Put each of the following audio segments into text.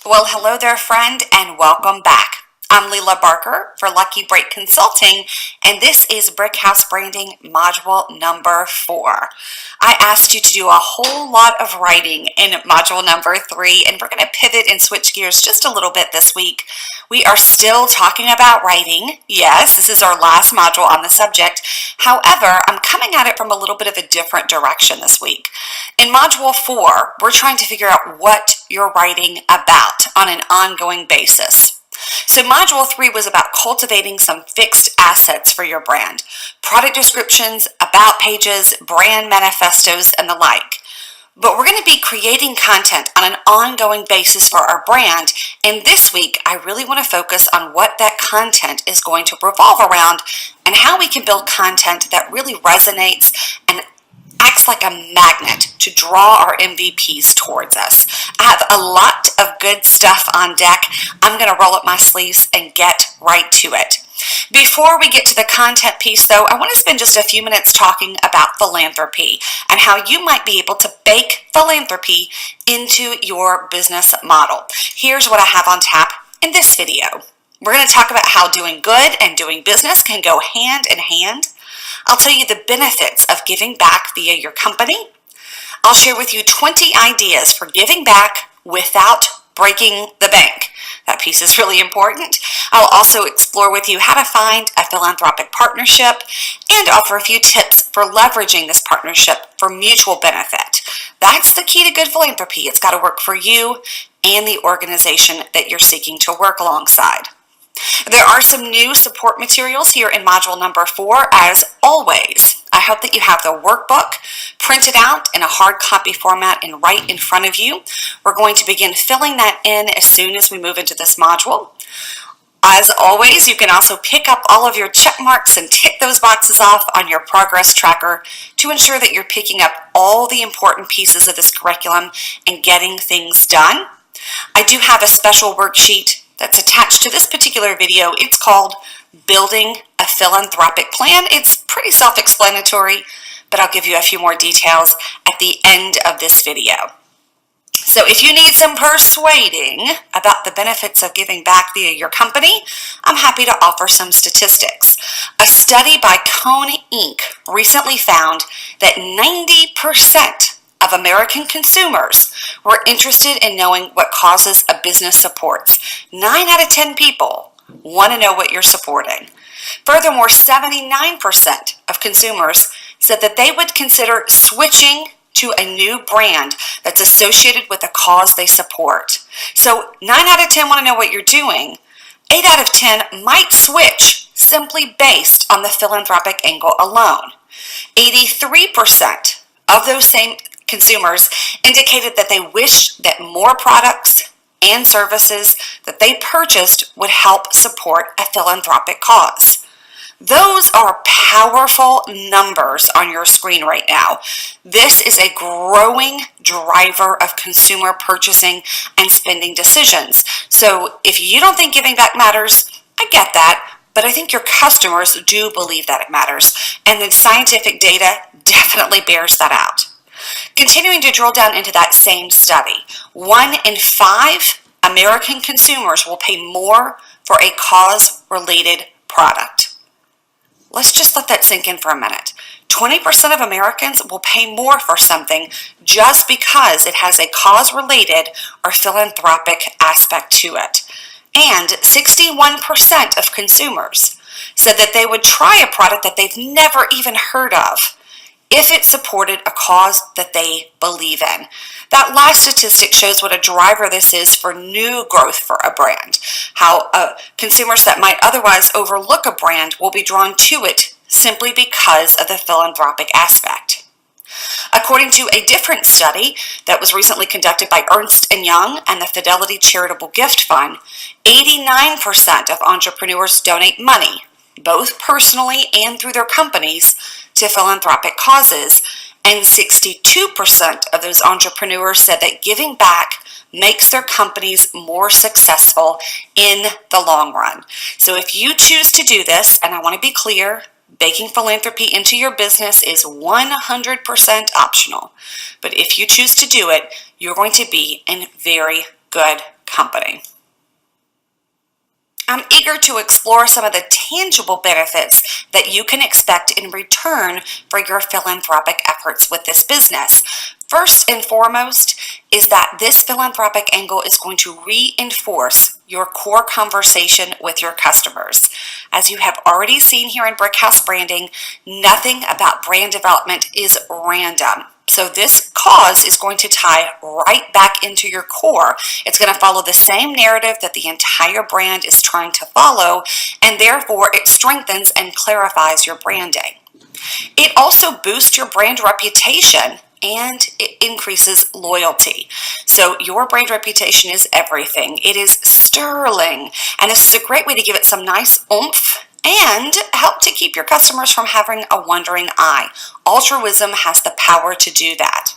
Well, hello there, friend, and welcome back. I'm Leela Barker for Lucky Break Consulting, and this is Brickhouse Branding Module number 4. I asked you to do a whole lot of writing in Module number 3, and we're going to pivot and switch gears just a little bit this week. We are still talking about writing. Yes, this is our last module on the subject. However, I'm coming at it from a little bit of a different direction this week. In Module 4, we're trying to figure out what you're writing about on an ongoing basis. So Module 3 was about cultivating some fixed assets for your brand, product descriptions, about pages, brand manifestos, and the like. But we're going to be creating content on an ongoing basis for our brand, and this week I really want to focus on what that content is going to revolve around and how we can build content that really resonates and acts like a magnet to draw our MVPs towards us. I have a lot of good stuff on deck. I'm going to roll up my sleeves and get right to it. Before we get to the content piece, though, I want to spend just a few minutes talking about philanthropy and how you might be able to bake philanthropy into your business model. Here's what I have on tap in this video. We're going to talk about how doing good and doing business can go hand in hand. I'll tell you the benefits of giving back via your company. I'll share with you 20 ideas for giving back without breaking the bank. That piece is really important. I'll also explore with you how to find a philanthropic partnership and offer a few tips for leveraging this partnership for mutual benefit. That's the key to good philanthropy. It's got to work for you and the organization that you're seeking to work alongside. There are some new support materials here in Module number 4, as always. I hope that you have the workbook printed out in a hard copy format and right in front of you. We're going to begin filling that in as soon as we move into this module. As always, you can also pick up all of your check marks and tick those boxes off on your progress tracker to ensure that you're picking up all the important pieces of this curriculum and getting things done. I do have a special worksheet that's attached to this particular video. It's called Building a Philanthropic Plan. It's pretty self-explanatory, but I'll give you a few more details at the end of this video. So if you need some persuading about the benefits of giving back via your company, I'm happy to offer some statistics. A study by Cone Inc. recently found that 90% of American consumers were interested in knowing what causes a business supports. 9 out of 10 people want to know what you're supporting. Furthermore, 79% of consumers said that they would consider switching to a new brand that's associated with a cause they support. So 9 out of 10 want to know what you're doing. 8 out of 10 might switch simply based on the philanthropic angle alone. 83% of those same consumers indicated that they wish that more products and services that they purchased would help support a philanthropic cause. Those are powerful numbers on your screen right now. This is a growing driver of consumer purchasing and spending decisions. So if you don't think giving back matters, I get that, but I think your customers do believe that it matters, and the scientific data definitely bears that out. Continuing to drill down into that same study, 1 in 5 American consumers will pay more for a cause-related product. Let's just let that sink in for a minute. 20% of Americans will pay more for something just because it has a cause-related or philanthropic aspect to it. And 61% of consumers said that they would try a product that they've never even heard of if it supported a cause that they believe in. That last statistic shows what a driver this is for new growth for a brand, how consumers that might otherwise overlook a brand will be drawn to it simply because of the philanthropic aspect. According to a different study that was recently conducted by Ernst & Young and the Fidelity Charitable Gift Fund, 89% of entrepreneurs donate money, both personally and through their companies, to philanthropic causes, and 62% of those entrepreneurs said that giving back makes their companies more successful in the long run. So if you choose to do this, and I want to be clear, baking philanthropy into your business is 100% optional. But if you choose to do it, you're going to be in very good company. I'm eager to explore some of the tangible benefits that you can expect in return for your philanthropic efforts with this business. First and foremost is that this philanthropic angle is going to reinforce your core conversation with your customers. As you have already seen here in Brickhouse Branding, nothing about brand development is random. So this cause is going to tie right back into your core. It's going to follow the same narrative that the entire brand is trying to follow, and therefore it strengthens and clarifies your branding. It also boosts your brand reputation and it increases loyalty. So your brand reputation is everything. It is sterling, and this is a great way to give it some nice oomph and help to keep your customers from having a wandering eye. Altruism has the power to do that.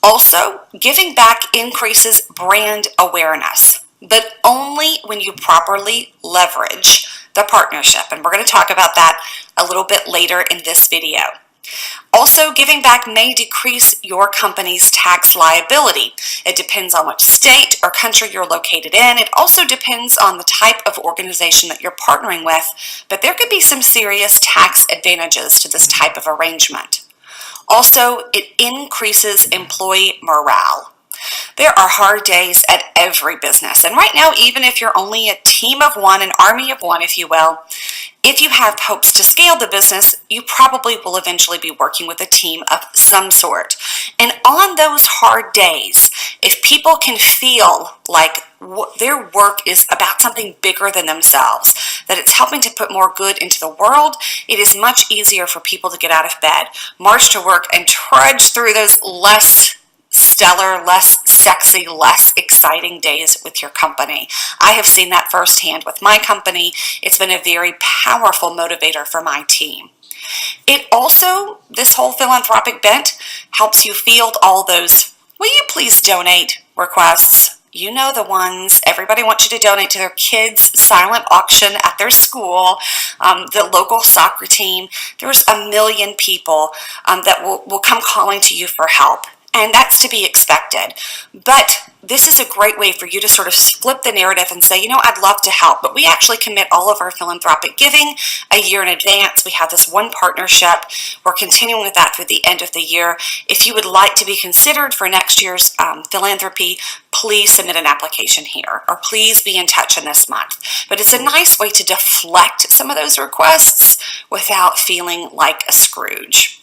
Also, giving back increases brand awareness, but only when you properly leverage the partnership. And we're going to talk about that a little bit later in this video. Also, giving back may decrease your company's tax liability. It depends on which state or country you're located in. It also depends on the type of organization that you're partnering with, but there could be some serious tax advantages to this type of arrangement. Also, it increases employee morale. There are hard days at every business, and right now, even if you're only a team of one, an army of one, if you will, if you have hopes to scale the business, you probably will eventually be working with a team of some sort. And on those hard days, if people can feel like their work is about something bigger than themselves, that it's helping to put more good into the world, it is much easier for people to get out of bed, march to work, and trudge through those less stellar, less sexy, less exciting days with your company. I have seen that firsthand with my company. It's been a very powerful motivator for my team. It also, this whole philanthropic bent, helps you field all those, will you please donate requests. You know the ones. Everybody wants you to donate to their kids' silent auction at their school, the local soccer team. There's a million people that will come calling to you for help. And that's to be expected. But this is a great way for you to sort of flip the narrative and say, you know, I'd love to help, but we actually commit all of our philanthropic giving a year in advance. We have this one partnership. We're continuing with that through the end of the year. If you would like to be considered for next year's philanthropy, please submit an application here, or please be in touch in this month. But it's a nice way to deflect some of those requests without feeling like a Scrooge.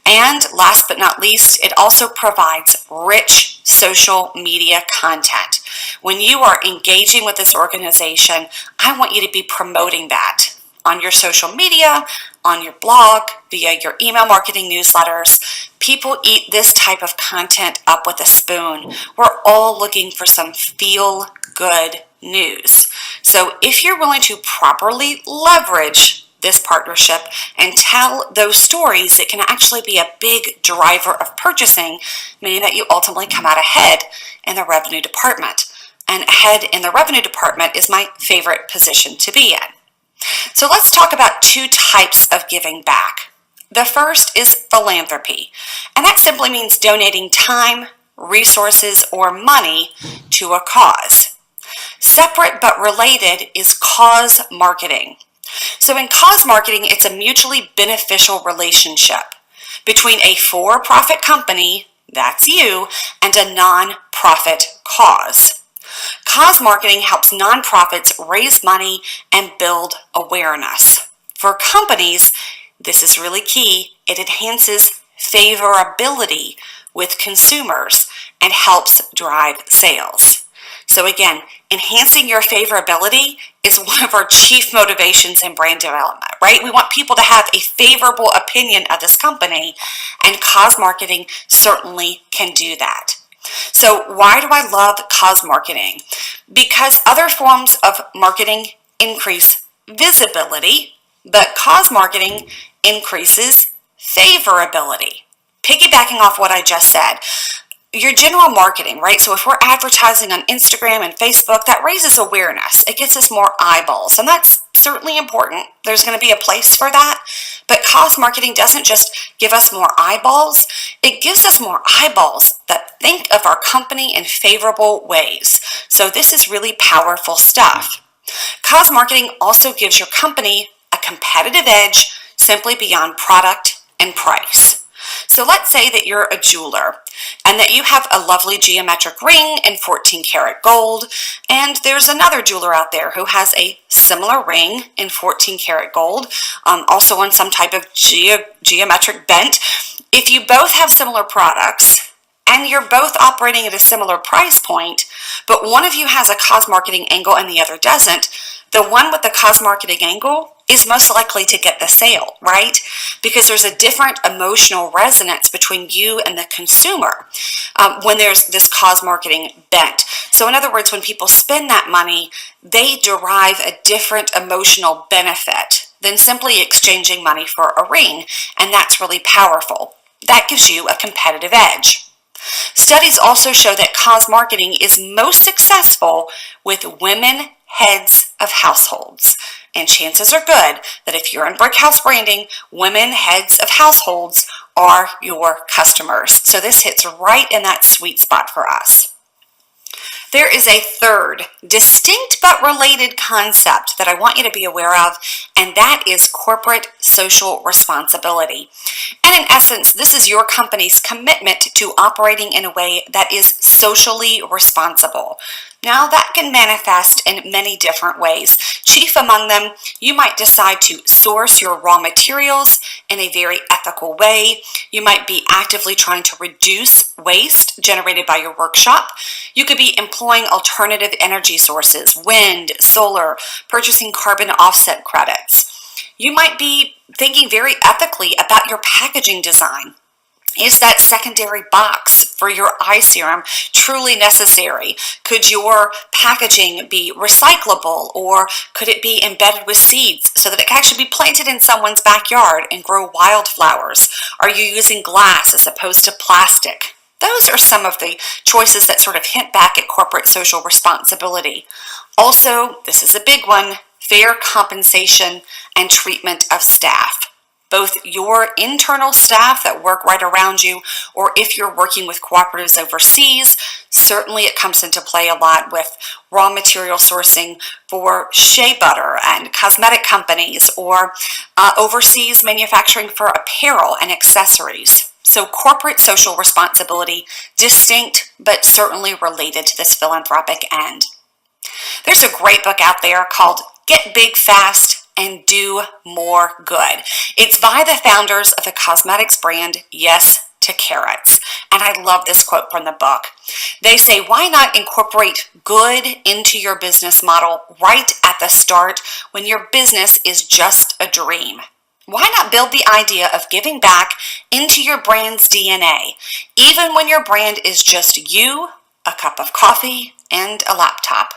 And last but not least, it also provides rich social media content. When you are engaging with this organization, I want you to be promoting that on your social media, on your blog, via your email marketing newsletters. People eat this type of content up with a spoon. We're all looking for some feel-good news. So if you're willing to properly leverage this partnership and tell those stories, it can actually be a big driver of purchasing, meaning that you ultimately come out ahead in the revenue department. And ahead in the revenue department is my favorite position to be in. So let's talk about two types of giving back. The first is philanthropy, and that simply means donating time, resources, or money to a cause. Separate but related is cause marketing. So in cause marketing, it's a mutually beneficial relationship between a for-profit company, that's you, and a non-profit cause. Cause marketing helps nonprofits raise money and build awareness. For companies, this is really key. It enhances favorability with consumers and helps drive sales. So again, enhancing your favorability is one of our chief motivations in brand development, right? We want people to have a favorable opinion of this company, and cause marketing certainly can do that. So why do I love cause marketing? Because other forms of marketing increase visibility, but cause marketing increases favorability. Piggybacking off what I just said, your general marketing, right? So if we're advertising on Instagram and Facebook, that raises awareness. It gets us more eyeballs, and that's certainly important. There's going to be a place for that. But cause marketing doesn't just give us more eyeballs. It gives us more eyeballs that think of our company in favorable ways. So this is really powerful stuff. Cause marketing also gives your company a competitive edge simply beyond product and price. So let's say that you're a jeweler and that you have a lovely geometric ring in 14 karat gold, and there's another jeweler out there who has a similar ring in 14 karat gold, also on some type of geometric bent. If you both have similar products and you're both operating at a similar price point, but one of you has a cause marketing angle and the other doesn't, the one with the cause marketing angle is most likely to get the sale, right? Because there's a different emotional resonance between you and the consumer when there's this cause marketing bent. So in other words, when people spend that money, they derive a different emotional benefit than simply exchanging money for a ring, and that's really powerful. That gives you a competitive edge. Studies also show that cause marketing is most successful with women heads of households. And chances are good that if you're in Brickhouse Branding, women heads of households are your customers. So this hits right in that sweet spot for us. There is a third distinct but related concept that I want you to be aware of, and that is corporate social responsibility. And in essence, this is your company's commitment to operating in a way that is socially responsible. Now, that can manifest in many different ways. Chief among them, you might decide to source your raw materials in a very ethical way. You might be actively trying to reduce waste generated by your workshop. You could be employing alternative energy sources, wind, solar, purchasing carbon offset credits. You might be thinking very ethically about your packaging design. Is that secondary box for your eye serum truly necessary? Could your packaging be recyclable, or could it be embedded with seeds so that it can actually be planted in someone's backyard and grow wildflowers? Are you using glass as opposed to plastic? Those are some of the choices that sort of hint back at corporate social responsibility. Also, this is a big one, fair compensation and treatment of staff. Both your internal staff that work right around you, or if you're working with cooperatives overseas, certainly it comes into play a lot with raw material sourcing for shea butter and cosmetic companies, or overseas manufacturing for apparel and accessories. So corporate social responsibility, distinct but certainly related to this philanthropic end. There's a great book out there called Get Big Fast and Do More Good. It's by the founders of the cosmetics brand Yes to Carrots. And I love this quote from the book. They say, why not incorporate good into your business model right at the start when your business is just a dream? Why not build the idea of giving back into your brand's DNA, even when your brand is just you, a cup of coffee, and a laptop?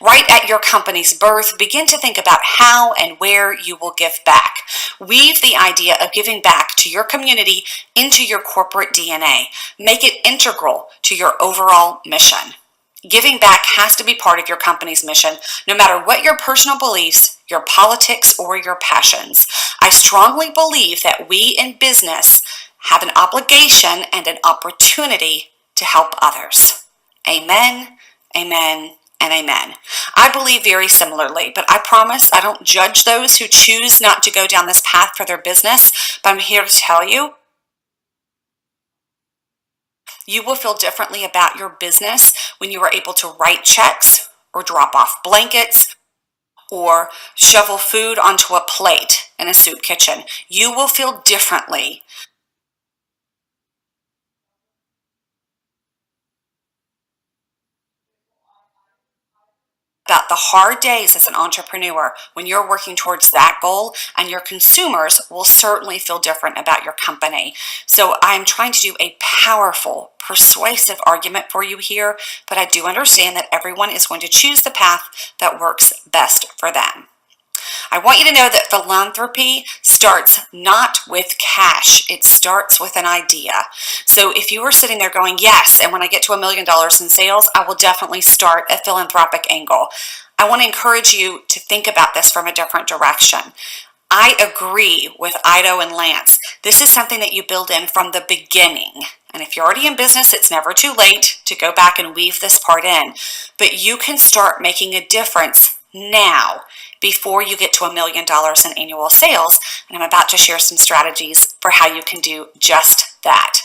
Right at your company's birth, begin to think about how and where you will give back. Weave the idea of giving back to your community into your corporate DNA. Make it integral to your overall mission. Giving back has to be part of your company's mission, no matter what your personal beliefs, your politics, or your passions. I strongly believe that we in business have an obligation and an opportunity to help others. Amen, amen, and amen. I believe very similarly, but I promise I don't judge those who choose not to go down this path for their business, but I'm here to tell you, you will feel differently about your business when you are able to write checks or drop off blankets or shovel food onto a plate in a soup kitchen. You will feel differently about the hard days as an entrepreneur when you're working towards that goal, and your consumers will certainly feel different about your company. So I'm trying to do a powerful, persuasive argument for you here, but I do understand that everyone is going to choose the path that works best for them. I want you to know that philanthropy starts not with cash. It starts with an idea. So if you are sitting there going, yes, and when I get to $1 million in sales, I will definitely start a philanthropic angle, I want to encourage you to think about this from a different direction. I agree with Ido and Lance. This is something that you build in from the beginning. And if you're already in business, it's never too late to go back and weave this part in. But you can start making a difference now before you get to $1 million in annual sales. And I'm about to share some strategies for how you can do just that.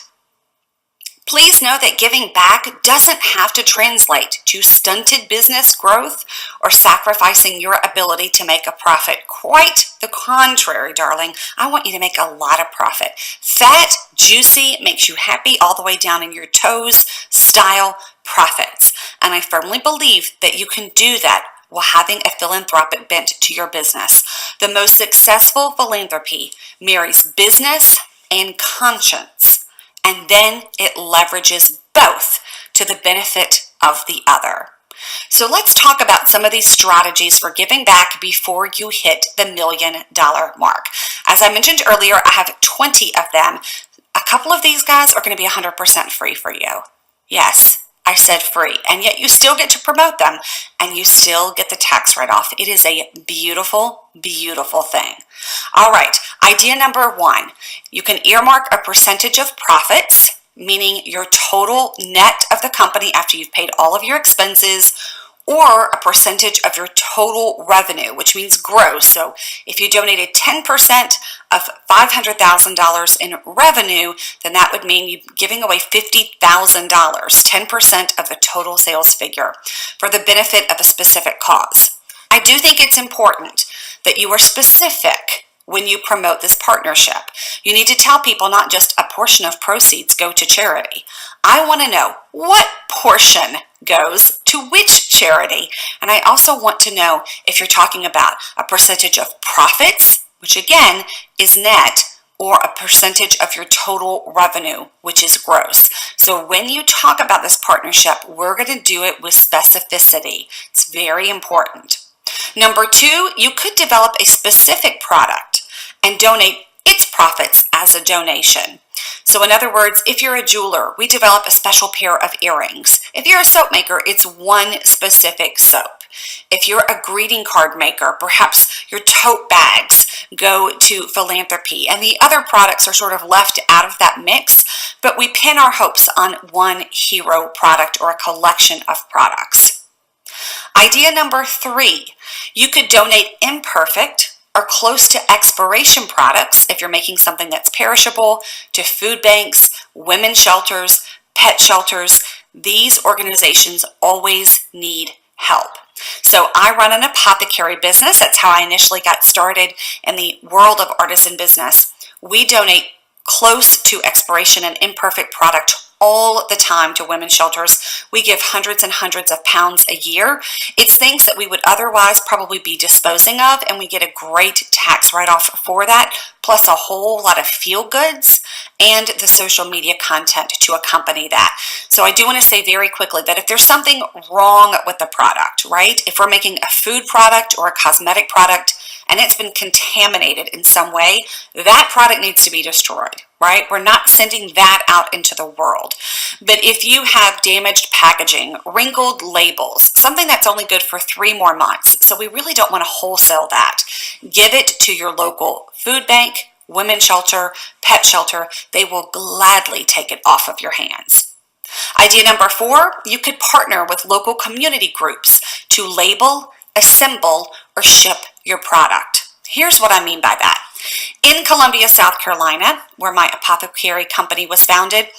Please know that giving back doesn't have to translate to stunted business growth or sacrificing your ability to make a profit. Quite the contrary, darling. I want you to make a lot of profit. Fat, juicy, makes you happy all the way down in your toes, style profits. And I firmly believe that you can do that while having a philanthropic bent to your business. The most successful philanthropy marries business and conscience, and then it leverages both to the benefit of the other. So let's talk about some of these strategies for giving back before you hit the $1 million mark. As I mentioned earlier, I have 20 of them. A couple of these guys are going to be 100% free for you. Yes, I said free, and yet you still get to promote them, and you still get the tax write-off. It is a beautiful, beautiful thing. All right, idea number 1. You can earmark a percentage of profits, meaning your total net of the company after you've paid all of your expenses, or a percentage of your total revenue, which means gross. So if you donated 10% of $500,000 in revenue, then that would mean you giving away $50,000, 10% of the total sales figure, for the benefit of a specific cause. I do think it's important that you are specific when you promote this partnership. You need to tell people not just a portion of proceeds go to charity. I want to know what portion goes to which charity. And I also want to know if you're talking about a percentage of profits, which again is net, or a percentage of your total revenue, which is gross. So when you talk about this partnership, we're going to do it with specificity. It's very important. Number 2, you could develop a specific product and donate its profits as a donation. So in other words, if you're a jeweler, we develop a special pair of earrings. If you're a soap maker, it's one specific soap. If you're a greeting card maker, perhaps your tote bags go to philanthropy, and the other products are sort of left out of that mix, but we pin our hopes on one hero product or a collection of products. Idea number 3, you could donate imperfect or close to expiration products, if you're making something that's perishable, to food banks, women's shelters, pet shelters. These organizations always need help. So I run an apothecary business. That's how I initially got started in the world of artisan business. We donate close to expiration and imperfect product all the time to women's shelters. We give hundreds and hundreds of pounds a year. It's things that we would otherwise probably be disposing of, and we get a great tax write-off for that, plus a whole lot of feel goods and the social media content to accompany that. So I do want to say very quickly that if there's something wrong with the product, right? If we're making a food product or a cosmetic product and it's been contaminated in some way, that product needs to be destroyed, right? We're not sending that out into the world. But if you have damaged packaging, wrinkled labels, something that's only good for 3 more months, so we really don't want to wholesale that. Give it to your local food bank, women's shelter, pet shelter. They will gladly take it off of your hands. Idea number 4, you could partner with local community groups to label, assemble, or ship your product. Here's what I mean by that. In Columbia, South Carolina, where my apothecary company was founded,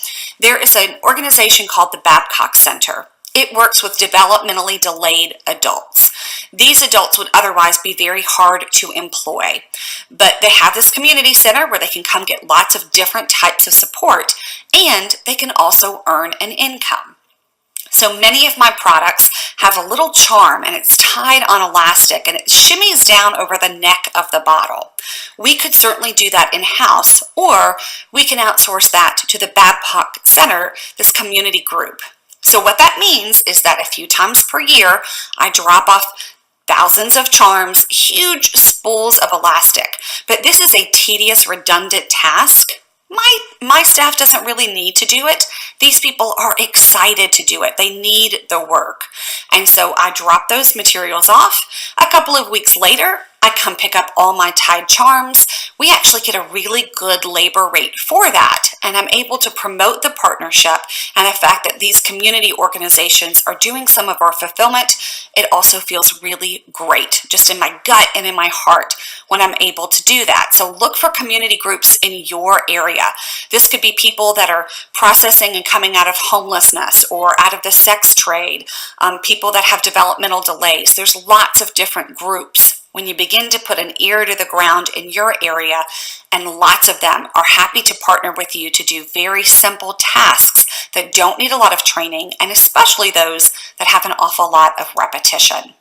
there is an organization called the Babcock Center. It works with developmentally delayed adults. These adults would otherwise be very hard to employ, but they have this community center where they can come get lots of different types of support, and they can also earn an income. So many of my products have a little charm, and it's tied on elastic, and it shimmies down over the neck of the bottle. We could certainly do that in-house, or we can outsource that to the Babcock Center, this community group. So what that means is that a few times per year, I drop off thousands of charms, huge spools of elastic. But this is a tedious, redundant task. My staff doesn't really need to do it. These people are excited to do it. They need the work. And so I drop those materials off. A couple of weeks later, I come pick up all my Tide charms. We actually get a really good labor rate for that, and I'm able to promote the partnership and the fact that these community organizations are doing some of our fulfillment. It also feels really great just in my gut and in my heart when I'm able to do that. So look for community groups in your area. This could be people that are processing and coming out of homelessness or out of the sex trade, people that have developmental delays. There's lots of different groups. When you begin to put an ear to the ground in your area, and lots of them are happy to partner with you to do very simple tasks that don't need a lot of training, and especially those that have an awful lot of repetition.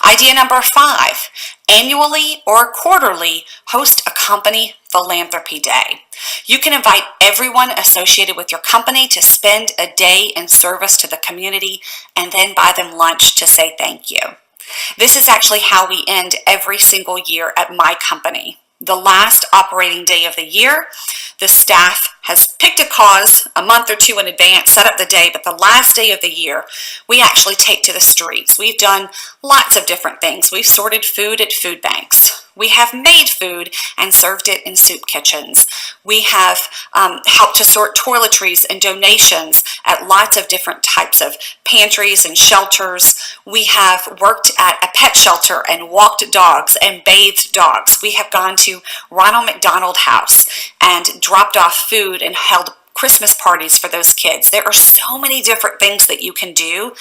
Idea number 5, annually or quarterly host a company philanthropy day. You can invite everyone associated with your company to spend a day in service to the community and then buy them lunch to say thank you. This is actually how we end every single year at my company. The last operating day of the year, the staff has picked a cause a month or two in advance, set up the day, but the last day of the year, we actually take to the streets. We've done lots of different things. We've sorted food at food banks. We have made food and served it in soup kitchens. We have helped to sort toiletries and donations at lots of different types of pantries and shelters. We have worked at a pet shelter and walked dogs and bathed dogs. We have gone to Ronald McDonald House and dropped off food and held Christmas parties for those kids. There are so many different things that you can do.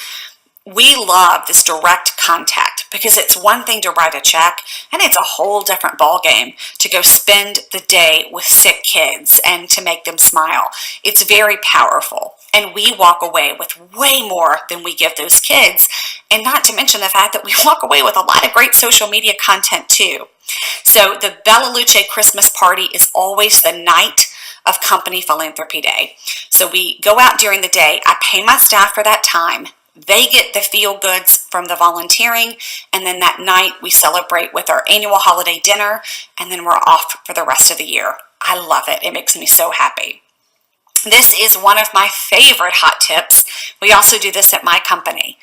We love this direct contact because it's one thing to write a check and it's a whole different ballgame to go spend the day with sick kids and to make them smile. It's very powerful, and we walk away with way more than we give those kids, and not to mention the fact that we walk away with a lot of great social media content too. So the Bella Luce Christmas party is always the night of Company Philanthropy Day. So we go out during the day. I pay my staff for that time. They get the feel goods from the volunteering, and then that night we celebrate with our annual holiday dinner, and then we're off for the rest of the year. I love it. It makes me so happy. This is one of my favorite hot tips. We also do this at my company.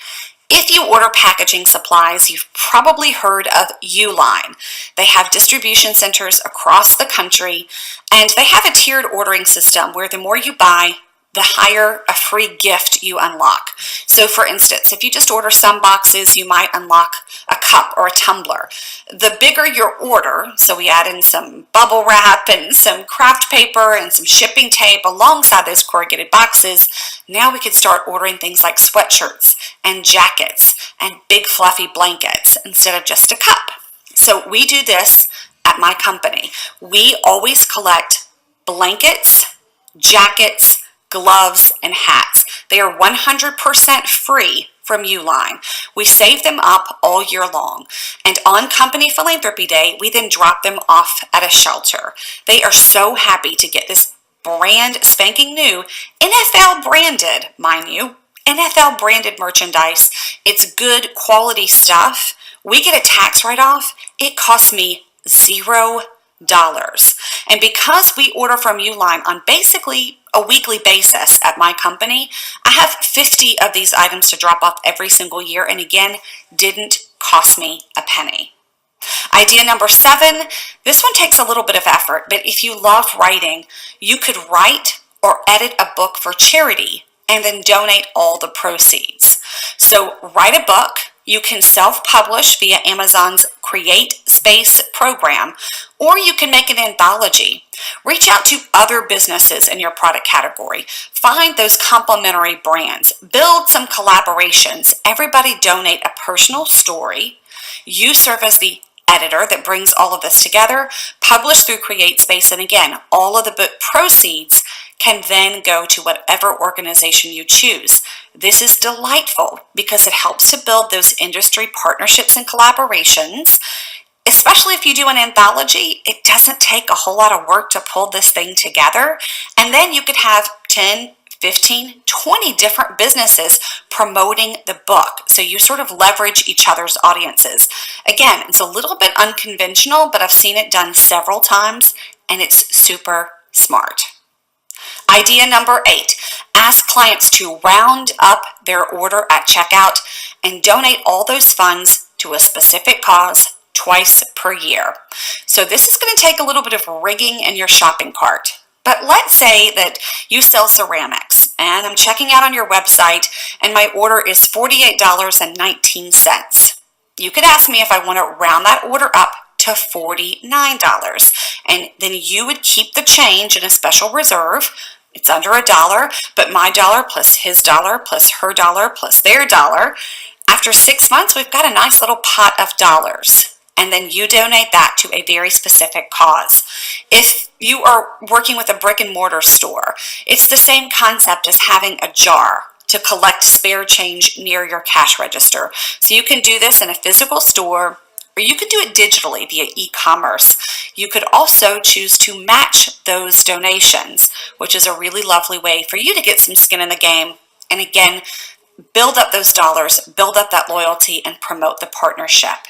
If you order packaging supplies, you've probably heard of Uline. They have distribution centers across the country, and they have a tiered ordering system where the more you buy, the higher a free gift you unlock. So for instance, if you just order some boxes, you might unlock a cup or a tumbler. The bigger your order, so we add in some bubble wrap and some craft paper and some shipping tape alongside those corrugated boxes, now we could start ordering things like sweatshirts and jackets and big fluffy blankets instead of just a cup. So we do this at my company. We always collect blankets, jackets, gloves, and hats. They are 100% free from Uline. We save them up all year long, and on Company Philanthropy Day, we then drop them off at a shelter. They are so happy to get this brand spanking new, NFL branded, mind you, NFL branded merchandise. It's good quality stuff. We get a tax write-off. It costs me $0. And because we order from Uline on basically a weekly basis at my company, I have 50 of these items to drop off every single year, and again, didn't cost me a penny. Idea number 7, this one takes a little bit of effort, but if you love writing, you could write or edit a book for charity and then donate all the proceeds. So write a book. You can self-publish via Amazon's Create Space program, or you can make an anthology. Reach out to other businesses in your product category. Find those complementary brands. Build some collaborations. Everybody donate a personal story. You serve as the editor that brings all of this together. Publish through Create Space, and again, all of the book proceeds can then go to whatever organization you choose. This is delightful because it helps to build those industry partnerships and collaborations. Especially if you do an anthology, it doesn't take a whole lot of work to pull this thing together. And then you could have 10, 15, 20 different businesses promoting the book. So you sort of leverage each other's audiences. Again, it's a little bit unconventional, but I've seen it done several times, and it's super smart. Idea number 8, ask clients to round up their order at checkout and donate all those funds to a specific cause twice per year. So this is going to take a little bit of rigging in your shopping cart. But let's say that you sell ceramics and I'm checking out on your website and my order is $48.19. You could ask me if I want to round that order up to $49, and then you would keep the change in a special reserve. It's under $1, but my dollar plus his dollar plus her dollar plus their dollar. After 6 months, we've got a nice little pot of dollars, and then you donate that to a very specific cause. If you are working with a brick and mortar store, it's the same concept as having a jar to collect spare change near your cash register. So you can do this in a physical store, or you can do it digitally via e-commerce. You could also choose to match those donations, which is a really lovely way for you to get some skin in the game. And again, build up those dollars, build up that loyalty, and promote the partnership.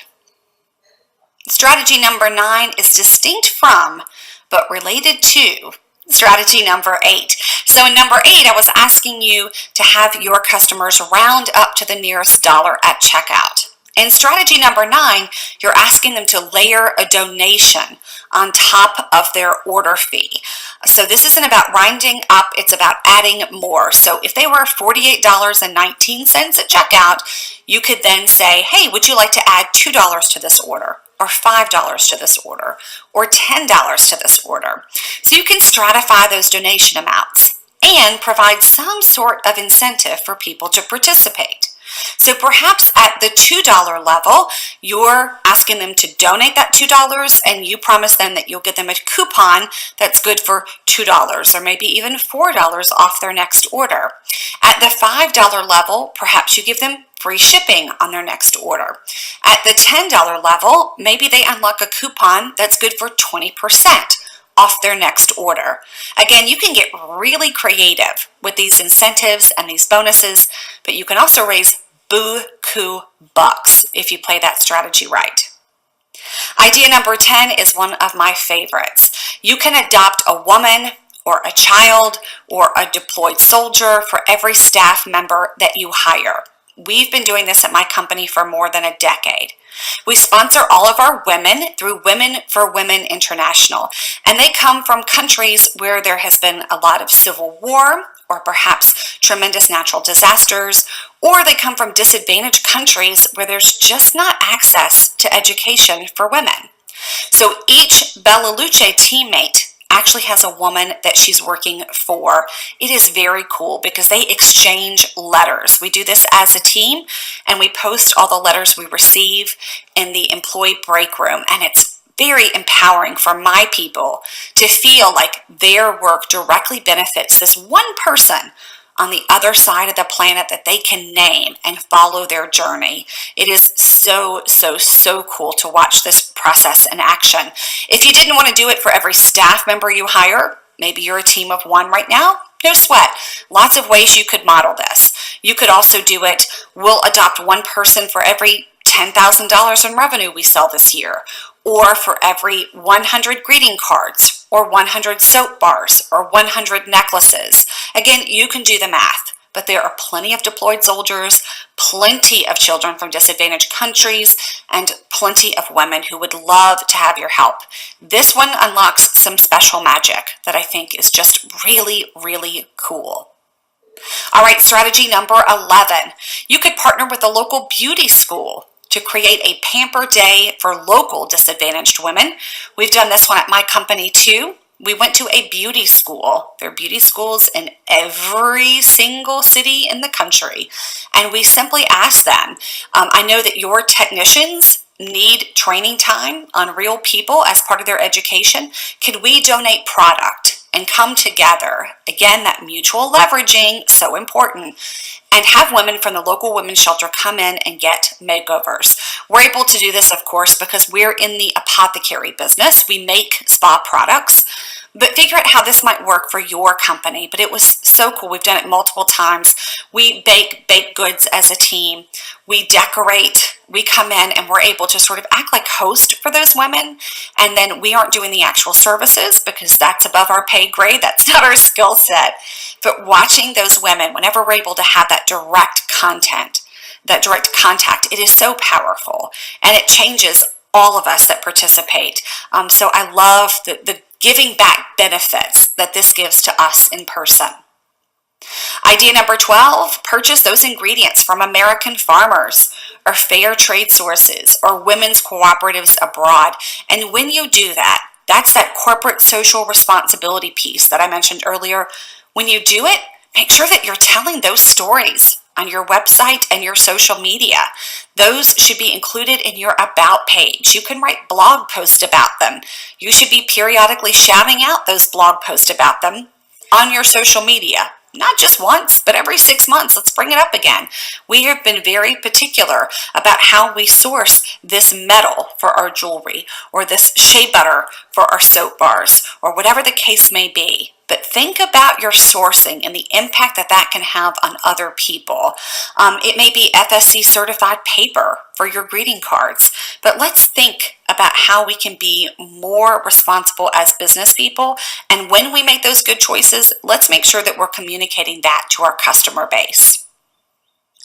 Strategy number 9 is distinct from, but related to, strategy number 8. So in number 8, I was asking you to have your customers round up to the nearest dollar at checkout. In strategy number 9, you're asking them to layer a donation on top of their order fee. So this isn't about rounding up, it's about adding more. So if they were $48.19 at checkout, you could then say, hey, would you like to add $2 to this order? Or $5 to this order, or $10 to this order. So you can stratify those donation amounts and provide some sort of incentive for people to participate. So perhaps at the $2 level, you're asking them to donate that $2 and you promise them that you'll get them a coupon that's good for $2 or maybe even $4 off their next order. At the $5 level, perhaps you give them free shipping on their next order. At the $10 level, maybe they unlock a coupon that's good for 20% off their next order. Again, you can get really creative with these incentives and these bonuses, but you can also raise buku bucks if you play that strategy right. Idea number 10 is one of my favorites. You can adopt a woman or a child or a deployed soldier for every staff member that you hire. We've been doing this at my company for more than a decade. We sponsor all of our women through Women for Women International, and they come from countries where there has been a lot of civil war or perhaps tremendous natural disasters, or they come from disadvantaged countries where there's just not access to education for women. So each Bella Luce teammate actually has a woman that she's working for. It is very cool because they exchange letters. We do this as a team and we post all the letters we receive in the employee break room, and it's very empowering for my people to feel like their work directly benefits this one person on the other side of the planet that they can name and follow their journey. It is so cool to watch this process in action. If you didn't want to do it for every staff member you hire, maybe you're a team of one right now, no sweat. Lots of ways you could model this. You could also do it, we'll adopt one person for every $10,000 in revenue we sell this year, or for every 100 greeting cards, or 100 soap bars, or 100 necklaces. Again, you can do the math, but there are plenty of deployed soldiers, plenty of children from disadvantaged countries, and plenty of women who would love to have your help. This one unlocks some special magic that I think is just really cool. All right, strategy number 11. You could partner with a local beauty school to create a pamper day for local disadvantaged women. We've done this one at my company too. We went to a beauty school. There are beauty schools in every single city in the country. And we simply asked them, I know that your technicians need training time on real people as part of their education. Could we donate product and come together? Again, that mutual leveraging, so important. And have women from the local women's shelter come in and get makeovers. We're able to do this, of course, because we're in the apothecary business. We make spa products, but figure out how this might work for your company. But it was so cool. We've done it multiple times. We bake baked goods as a team. We decorate. We come in and we're able to sort of act like host for those women. And then we aren't doing the actual services because that's above our pay grade. That's not our skill set. But watching those women, whenever we're able to have that direct contact, it is so powerful. And it changes all of us that participate. So I love the giving back benefits that this gives to us in person. Idea number 12, purchase those ingredients from American farmers or fair trade sources or women's cooperatives abroad. And when you do that, that's that corporate social responsibility piece that I mentioned earlier. When you do it, make sure that you're telling those stories on your website and your social media. Those should be included in your About page. You can write blog posts about them. You should be periodically shouting out those blog posts about them on your social media. Not just once, but every 6 months. Let's bring it up again. We have been very particular about how we source this metal for our jewelry, or this shea butter for our soap bars, or whatever the case may be. But think about your sourcing and the impact that that can have on other people. It may be FSC certified paper for your greeting cards, but let's think about how we can be more responsible as business people. And when we make those good choices, let's make sure that we're communicating that to our customer base.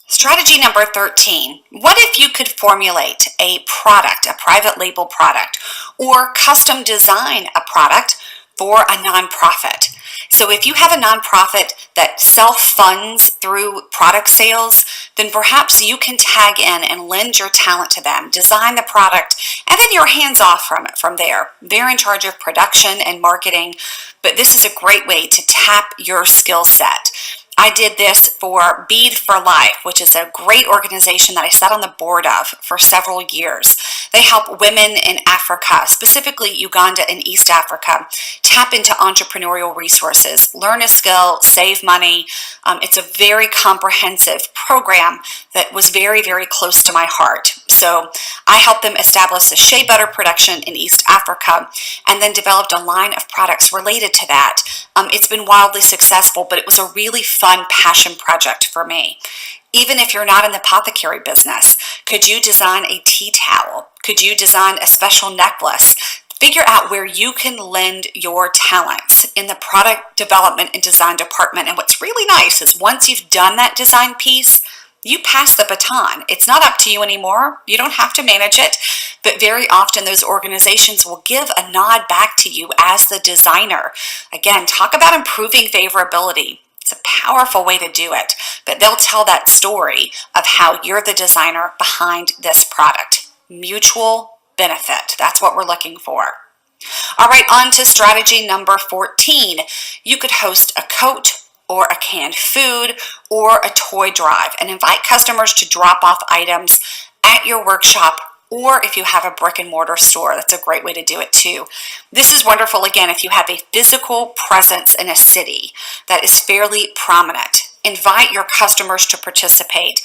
Strategy number 13, what if you could formulate a product, a private label product, or custom design a product for a nonprofit? So if you have a nonprofit that self-funds through product sales, then perhaps you can tag in and lend your talent to them, design the product, and then you're hands off from it from there. They're in charge of production and marketing, but this is a great way to tap your skill set. I did this for Bead for Life, which is a great organization that I sat on the board of for several years. They help women in Africa, specifically Uganda and East Africa, tap into entrepreneurial resources, learn a skill, save money. It's a very comprehensive program that was very, very close to my heart. So I helped them establish the shea butter production in East Africa and then developed a line of products related to that. It's been wildly successful, but it was a really fun passion project for me. Even if you're not in the apothecary business, could you design a tea towel? Could you design a special necklace? Figure out where you can lend your talents in the product development and design department. And what's really nice is once you've done that design piece, you pass the baton. It's not up to you anymore. You don't have to manage it, but very often those organizations will give a nod back to you as the designer. Again, talk about improving favorability. It's a powerful way to do it, but they'll tell that story of how you're the designer behind this product. Mutual benefit. That's what we're looking for. All right, on to strategy number 14. You could host a coat or a canned food or a toy drive and invite customers to drop off items at your workshop, or if you have a brick and mortar store, that's a great way to do it too. This is wonderful, again, if you have a physical presence in a city that is fairly prominent. Invite your customers to participate.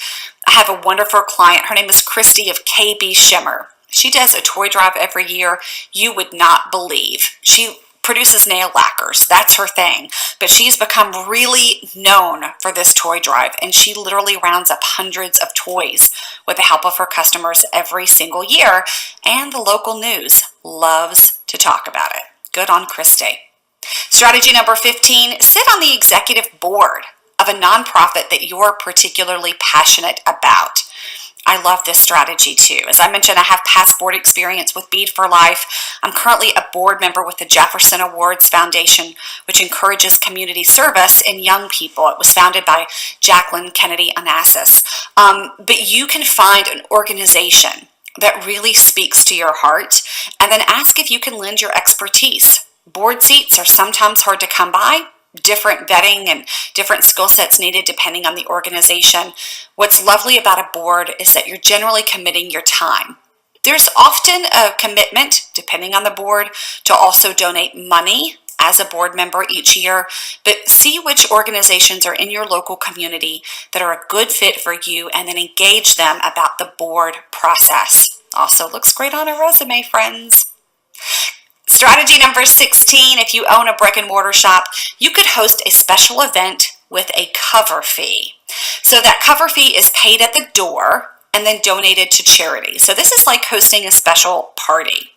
I have a wonderful client. Her name is Christy of KB Shimmer. She does a toy drive every year you would not believe. She produces nail lacquers. That's her thing. But she's become really known for this toy drive, and she literally rounds up hundreds of toys with the help of her customers every single year, and the local news loves to talk about it. Good on Christy. Strategy number 15, sit on the executive board of a nonprofit that you're particularly passionate about. I love this strategy too. As I mentioned, I have past board experience with Bead for Life. I'm currently a board member with the Jefferson Awards Foundation, which encourages community service in young people. It was founded by Jacqueline Kennedy Onassis. But you can find an organization that really speaks to your heart and then ask if you can lend your expertise. Board seats are sometimes hard to come by. Different vetting and different skill sets needed depending on the organization. What's lovely about a board is that you're generally committing your time. There's often a commitment, depending on the board, to also donate money as a board member each year, but see which organizations are in your local community that are a good fit for you and then engage them about the board process. Also looks great on a resume, friends. Strategy number 16, if you own a brick and mortar shop, you could host a special event with a cover fee. So that cover fee is paid at the door, and then donated to charity. So this is like hosting a special party.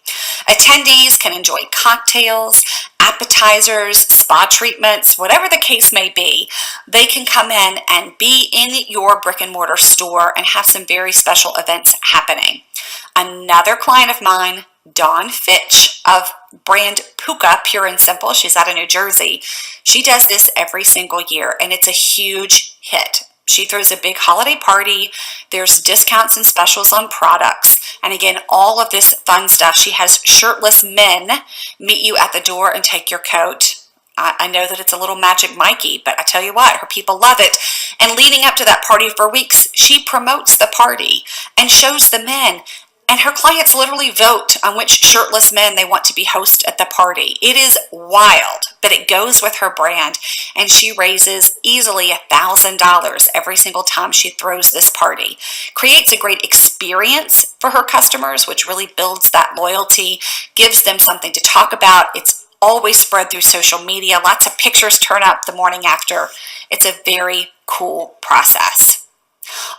Attendees can enjoy cocktails, appetizers, spa treatments, whatever the case may be. They can come in and be in your brick and mortar store and have some very special events happening. Another client of mine, Dawn Fitch of brand Puka, Pure and Simple, she's out of New Jersey. She does this every single year, and it's a huge hit. She throws a big holiday party. There's discounts and specials on products. And again, all of this fun stuff. She has shirtless men meet you at the door and take your coat. I know that it's a little Magic Mikey, but I tell you what, her people love it. And leading up to that party for weeks, she promotes the party and shows the men. And her clients literally vote on which shirtless men they want to be host at the party. It is wild, but it goes with her brand. And she raises easily $1,000 every single time she throws this party. Creates a great experience for her customers, which really builds that loyalty, gives them something to talk about. It's always spread through social media. Lots of pictures turn up the morning after. It's a very cool process.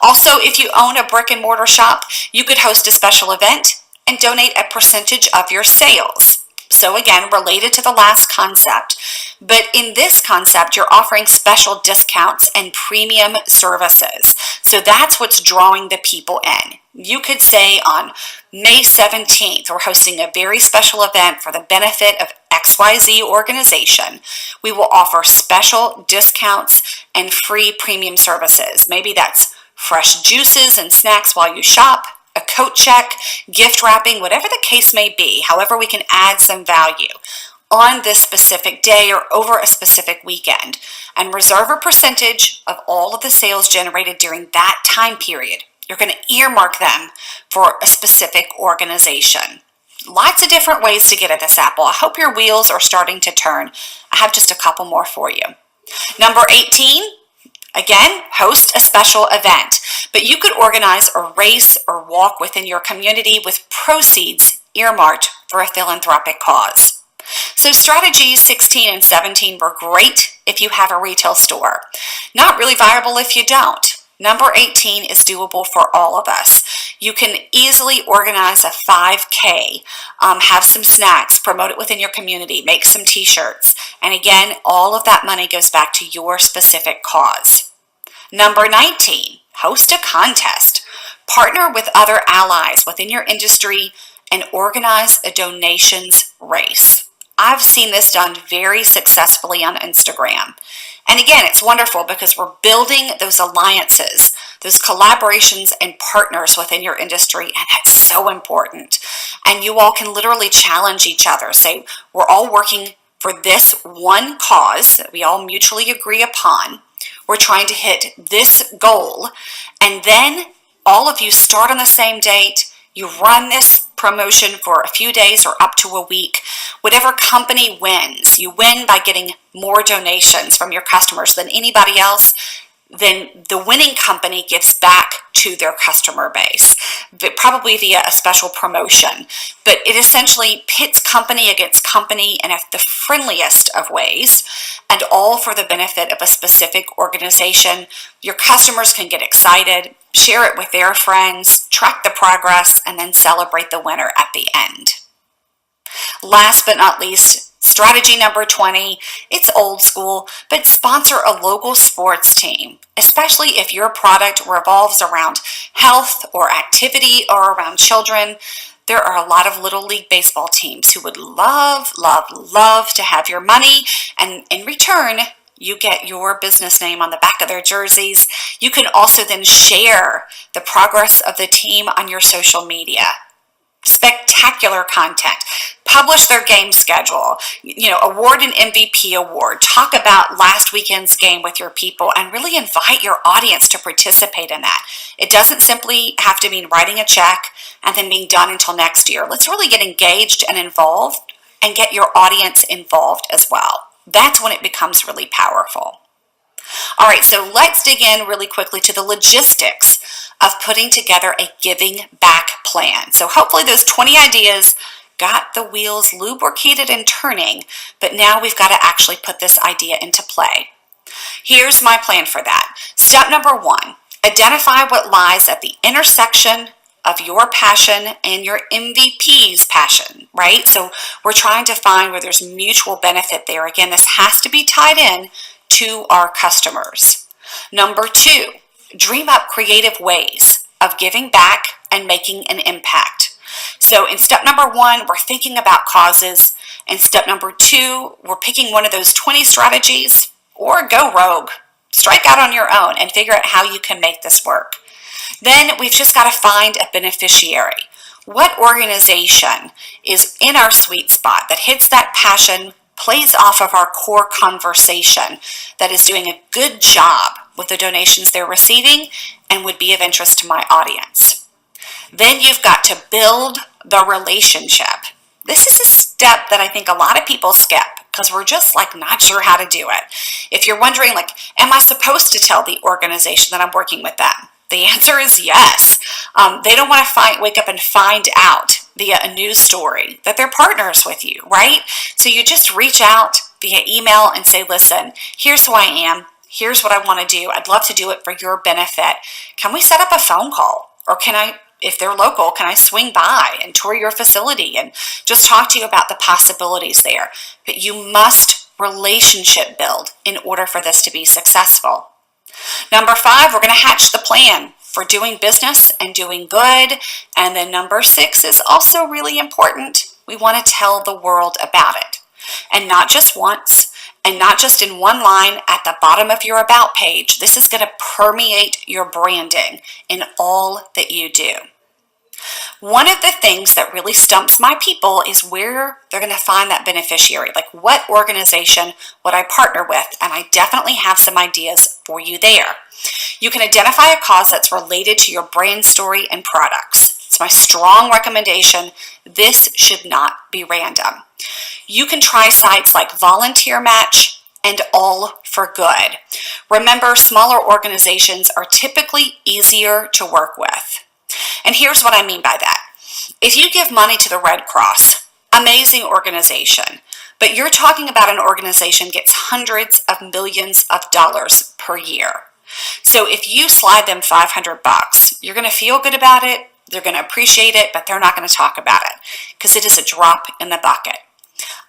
Also, if you own a brick and mortar shop, you could host a special event and donate a percentage of your sales. So again, related to the last concept, but in this concept, you're offering special discounts and premium services. So that's what's drawing the people in. You could say on May 17th, we're hosting a very special event for the benefit of XYZ organization. We will offer special discounts and free premium services. Maybe that's fresh juices and snacks while you shop, a coat check, gift wrapping, whatever the case may be. However, we can add some value on this specific day or over a specific weekend and reserve a percentage of all of the sales generated during that time period. You're going to earmark them for a specific organization. Lots of different ways to get at this apple. I hope your wheels are starting to turn. I have just a couple more for you. Number 18, again, host a special event. But you could organize a race or walk within your community with proceeds earmarked for a philanthropic cause. So strategies 16 and 17 were great if you have a retail store. Not really viable if you don't. Number 18 is doable for all of us. You can easily organize a 5K, have some snacks, promote it within your community, make some t-shirts. And again, all of that money goes back to your specific cause. Number 19, host a contest. Partner with other allies within your industry and organize a donations race. I've seen this done very successfully on Instagram. And again, it's wonderful because we're building those alliances, those collaborations and partners within your industry, and that's so important. And you all can literally challenge each other. Say, we're all working for this one cause that we all mutually agree upon. We're trying to hit this goal, and then all of you start on the same date. You run this promotion for a few days or up to a week. Whatever company wins, you win by getting more donations from your customers than anybody else. Then the winning company gives back to their customer base, but probably via a special promotion. But it essentially pits company against company in the friendliest of ways, and all for the benefit of a specific organization. Your customers can get excited, share it with their friends, track the progress, and then celebrate the winner at the end. Last but not least, strategy number 20, it's old school, but sponsor a local sports team, especially if your product revolves around health or activity or around children. There are a lot of Little League baseball teams who would love, love, love to have your money, and in return, you get your business name on the back of their jerseys. You can also then share the progress of the team on your social media. Spectacular content. Publish their game schedule, award an MVP award, talk about last weekend's game with your people, and really invite your audience to participate in that. It doesn't simply have to mean writing a check and then being done until next year. Let's really get engaged and involved and get your audience involved as well. That's when it becomes really powerful. All right, so let's dig in really quickly to the logistics of putting together a giving back plan. So hopefully those 20 ideas got the wheels lubricated and turning, but now we've got to actually put this idea into play. Here's my plan for that. Step number 1, Identify what lies at the intersection of your passion and your MVP's passion, right? So we're trying to find where there's mutual benefit there. Again, this has to be tied in to our customers. Number 2, dream up creative ways of giving back and making an impact. So in step number 1, we're thinking about causes. In step number 2, we're picking one of those 20 strategies, or go rogue. Strike out on your own and figure out how you can make this work. Then we've just got to find a beneficiary. What organization is in our sweet spot that hits that passion, plays off of our core conversation, that is doing a good job with the donations they're receiving and would be of interest to my audience? Then you've got to build the relationship. This is a step that I think a lot of people skip because we're just not sure how to do it. If you're wondering am I supposed to tell the organization that I'm working with them? The answer is yes. They don't want to wake up and find out via a news story that they're partners with you, right? So you just reach out via email and say, listen, here's who I am. Here's what I want to do. I'd love to do it for your benefit. Can we set up a phone call? Or can I, if they're local, can I swing by and tour your facility and just talk to you about the possibilities there? But you must relationship build in order for this to be successful. Number 5, we're going to hatch the plan for doing business and doing good. And then number 6 is also really important. We want to tell the world about it. And not just once, and not just in one line at the bottom of your about page. This is going to permeate your branding in all that you do. One of the things that really stumps my people is where they're going to find that beneficiary. What organization would I partner with? And I definitely have some ideas for you there. You can identify a cause that's related to your brand story and products. It's my strong recommendation. This should not be random. You can try sites like Volunteer Match and All for Good. Remember, smaller organizations are typically easier to work with. And here's what I mean by that. If you give money to the Red Cross, amazing organization, but you're talking about an organization gets hundreds of millions of dollars per year. So if you slide them $500, you're going to feel good about it, they're going to appreciate it, but they're not going to talk about it because it is a drop in the bucket.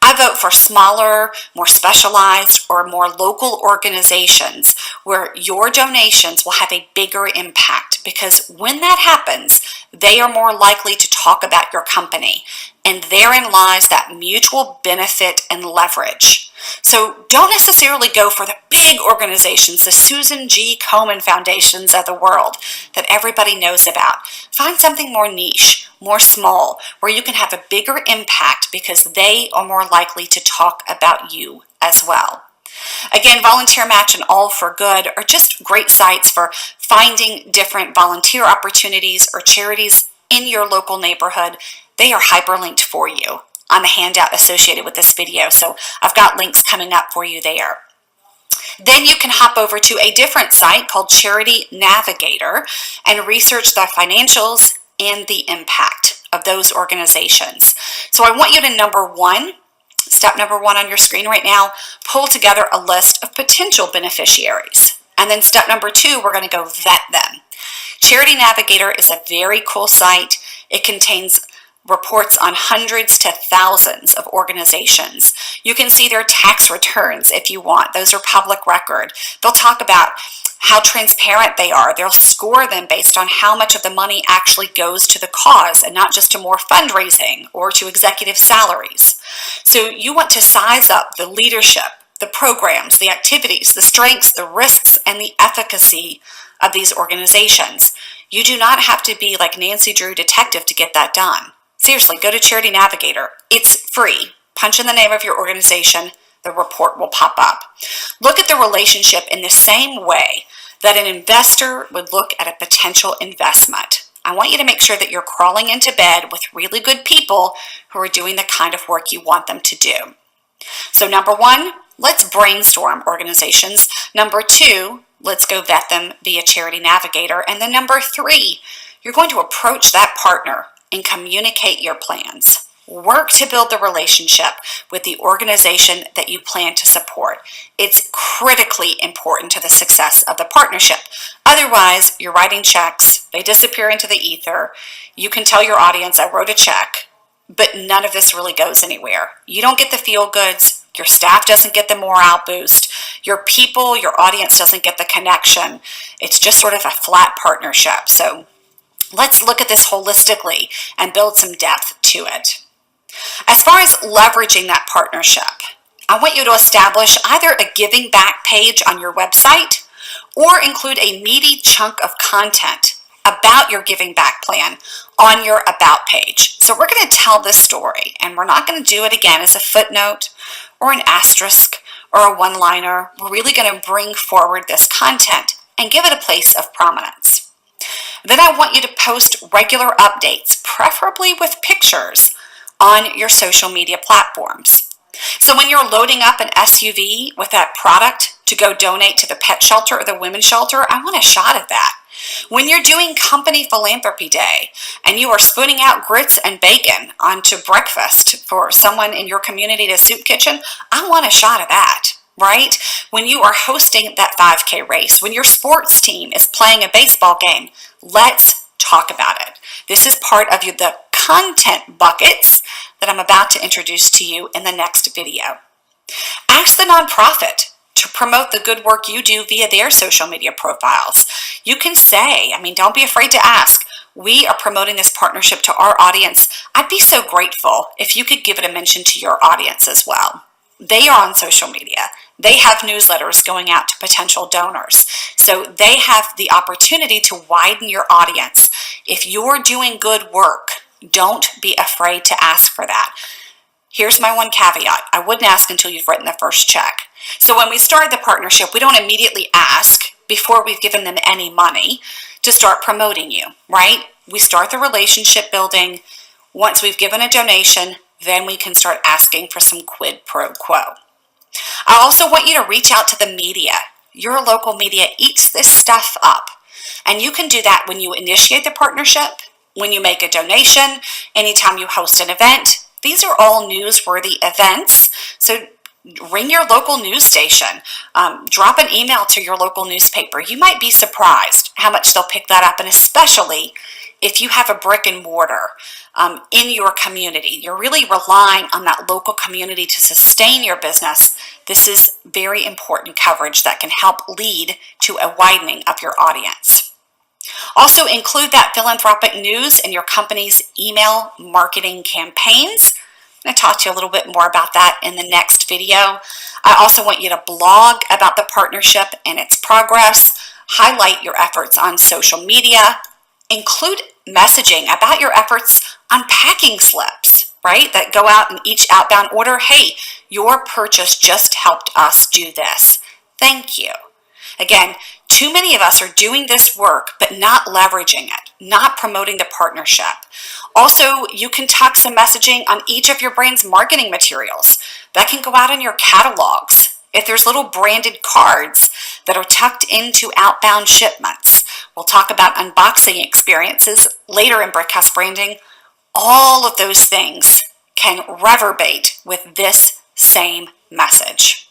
I vote for smaller, more specialized, or more local organizations where your donations will have a bigger impact, because when that happens, they are more likely to talk about your company, and therein lies that mutual benefit and leverage. So don't necessarily go for the big organizations, the Susan G. Komen Foundations of the world that everybody knows about. Find something more niche, more small, where you can have a bigger impact because they are more likely to talk about you as well. Again, Volunteer Match and All for Good are just great sites for finding different volunteer opportunities or charities in your local neighborhood. They are hyperlinked for you on the handout associated with this video, so I've got links coming up for you there. Then you can hop over to a different site called Charity Navigator and research the financials and the impact of those organizations. So I want you to step number 1 on your screen right now, pull together a list of potential beneficiaries. And then step number 2, we're going to go vet them. Charity Navigator is a very cool site. It contains reports on hundreds to thousands of organizations. You can see their tax returns if you want. Those are public record. They'll talk about how transparent they are. They'll score them based on how much of the money actually goes to the cause and not just to more fundraising or to executive salaries. So you want to size up the leadership, the programs, the activities, the strengths, the risks, and the efficacy of these organizations. You do not have to be like Nancy Drew Detective to get that done. Seriously, go to Charity Navigator. It's free. Punch in the name of your organization. The report will pop up. Look at the relationship in the same way that an investor would look at a potential investment. I want you to make sure that you're crawling into bed with really good people who are doing the kind of work you want them to do. So number 1, let's brainstorm organizations. Number 2, let's go vet them via Charity Navigator. And then number 3, you're going to approach that partner and communicate your plans. Work to build the relationship with the organization that you plan to support. It's critically important to the success of the partnership. Otherwise, you're writing checks, they disappear into the ether. You can tell your audience, I wrote a check, but none of this really goes anywhere. You don't get the feel goods, your staff doesn't get the morale boost, your people, your audience doesn't get the connection. It's just sort of a flat partnership. So let's look at this holistically and build some depth to it. As far as leveraging that partnership, I want you to establish either a giving back page on your website or include a meaty chunk of content about your giving back plan on your about page. So we're going to tell this story, and we're not going to do it again as a footnote or an asterisk or a one-liner. We're really going to bring forward this content and give it a place of prominence. Then I want you to post regular updates, preferably with pictures, on your social media platforms. So when you're loading up an SUV with that product to go donate to the pet shelter or the women's shelter, I want a shot of that. When you're doing company philanthropy day and you are spooning out grits and bacon onto breakfast for someone in your community at a soup kitchen, I want a shot of that, right? When you are hosting that 5K race, when your sports team is playing a baseball game, let's talk about it. This is part of the content buckets that I'm about to introduce to you in the next video. Ask the nonprofit to promote the good work you do via their social media profiles. You can say, don't be afraid to ask, we are promoting this partnership to our audience. I'd be so grateful if you could give it a mention to your audience as well. They are on social media. They have newsletters going out to potential donors. So they have the opportunity to widen your audience. If you're doing good work, don't be afraid to ask for that. Here's my one caveat. I wouldn't ask until you've written the first check. So when we start the partnership, we don't immediately ask before we've given them any money to start promoting you, right? We start the relationship building. Once we've given a donation, then we can start asking for some quid pro quo. I also want you to reach out to the media. Your local media eats this stuff up. And you can do that when you initiate the partnership, when you make a donation, anytime you host an event. These are all newsworthy events. So ring your local news station. Drop an email to your local newspaper. You might be surprised how much they'll pick that up, and especially if you have a brick and mortar in your community. You're really relying on that local community to sustain your business. This is very important coverage that can help lead to a widening of your audience. Also include that philanthropic news in your company's email marketing campaigns. I'm going to talk to you a little bit more about that in the next video. I also want you to blog about the partnership and its progress, highlight your efforts on social media, include messaging about your efforts on packing slips, right, that go out in each outbound order. Hey, your purchase just helped us do this. Thank you. Again, too many of us are doing this work, but not leveraging it, not promoting the partnership. Also, you can tuck some messaging on each of your brand's marketing materials. That can go out in your catalogs. If there's little branded cards that are tucked into outbound shipments, we'll talk about unboxing experiences later in Brickhouse Branding. All of those things can reverberate with this same message.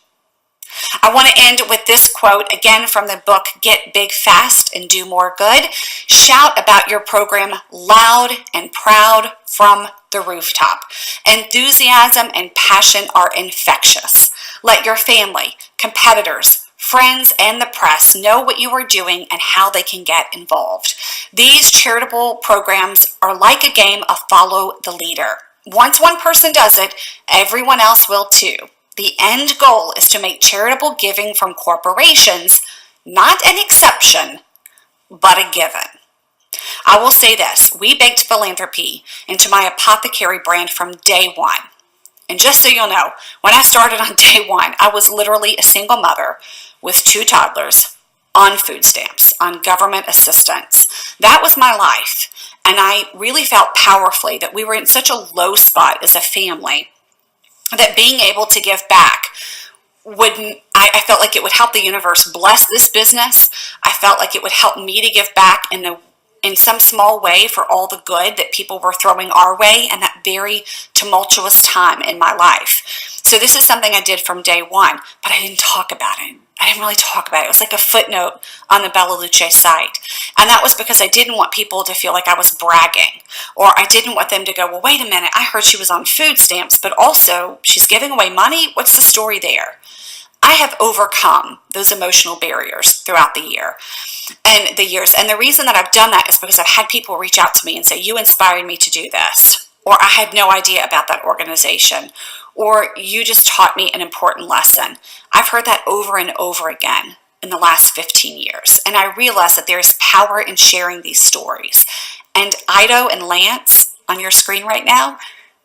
I want to end with this quote, again from the book, Get Big Fast and Do More Good. Shout about your program loud and proud from the rooftop. Enthusiasm and passion are infectious. Let your family, competitors, friends, and the press know what you are doing and how they can get involved. These charitable programs are like a game of follow the leader. Once one person does it, everyone else will too. The end goal is to make charitable giving from corporations not an exception, but a given. I will say this, we baked philanthropy into my apothecary brand from day one. And just so you'll know, when I started on day one, I was literally a single mother with 2 toddlers on food stamps, on government assistance. That was my life. And I really felt powerfully that we were in such a low spot as a family that being able to give back I felt like it would help the universe bless this business. I felt like it would help me to give back in in some small way for all the good that people were throwing our way in that very tumultuous time in my life. So this is something I did from day one, but I didn't talk about it. I didn't really talk about it. It was like a footnote on the Bella Luce site. And that was because I didn't want people to feel like I was bragging, or I didn't want them to go, well, wait a minute, I heard she was on food stamps, but also she's giving away money. What's the story there? I have overcome those emotional barriers throughout the years. And the reason that I've done that is because I've had people reach out to me and say, you inspired me to do this, or I had no idea about that organization, or you just taught me an important lesson. I've heard that over and over again in the last 15 years. And I realize that there's power in sharing these stories. And Ido and Lance on your screen right now,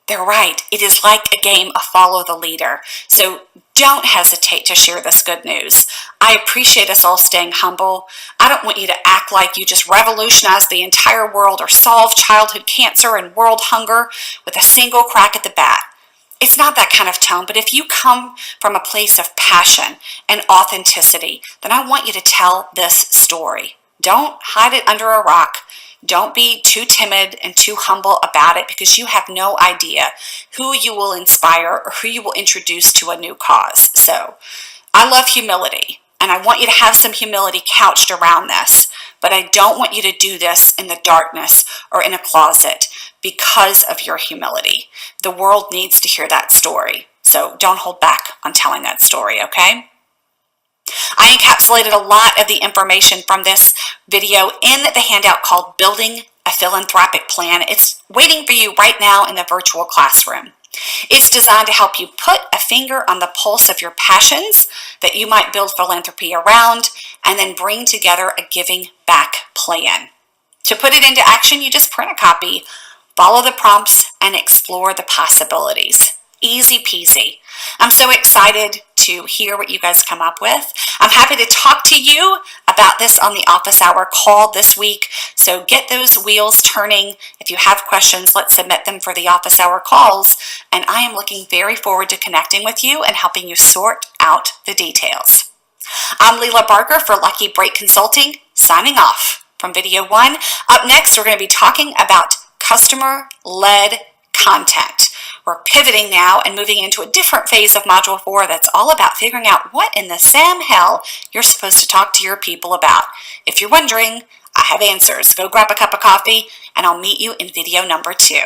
they're right. It is like a game of follow the leader. So don't hesitate to share this good news. I appreciate us all staying humble. I don't want you to act like you just revolutionized the entire world or solved childhood cancer and world hunger with a single crack at the bat. It's not that kind of tone, but if you come from a place of passion and authenticity, then I want you to tell this story. Don't hide it under a rock. Don't be too timid and too humble about it, because you have no idea who you will inspire or who you will introduce to a new cause. So I love humility, and I want you to have some humility couched around this, but I don't want you to do this in the darkness or in a closet because of your humility. The world needs to hear that story. So don't hold back on telling that story, okay? I encapsulated a lot of the information from this video in the handout called Building a Philanthropic Plan. It's waiting for you right now in the virtual classroom. It's designed to help you put a finger on the pulse of your passions that you might build philanthropy around, and then bring together a giving back plan. To put it into action, you just print a copy, follow the prompts, and explore the possibilities. Easy peasy. I'm so excited to hear what you guys come up with. I'm happy to talk to you about this on the office hour call this week. So get those wheels turning. If you have questions, let's submit them for the office hour calls. And I am looking very forward to connecting with you and helping you sort out the details. I'm Leila Barker for Lucky Break Consulting, signing off from video 1. Up next, we're going to be talking about customer-led content. We're pivoting now and moving into a different phase of Module 4 that's all about figuring out what in the Sam hell you're supposed to talk to your people about. If you're wondering, I have answers. Go grab a cup of coffee, and I'll meet you in video number 2.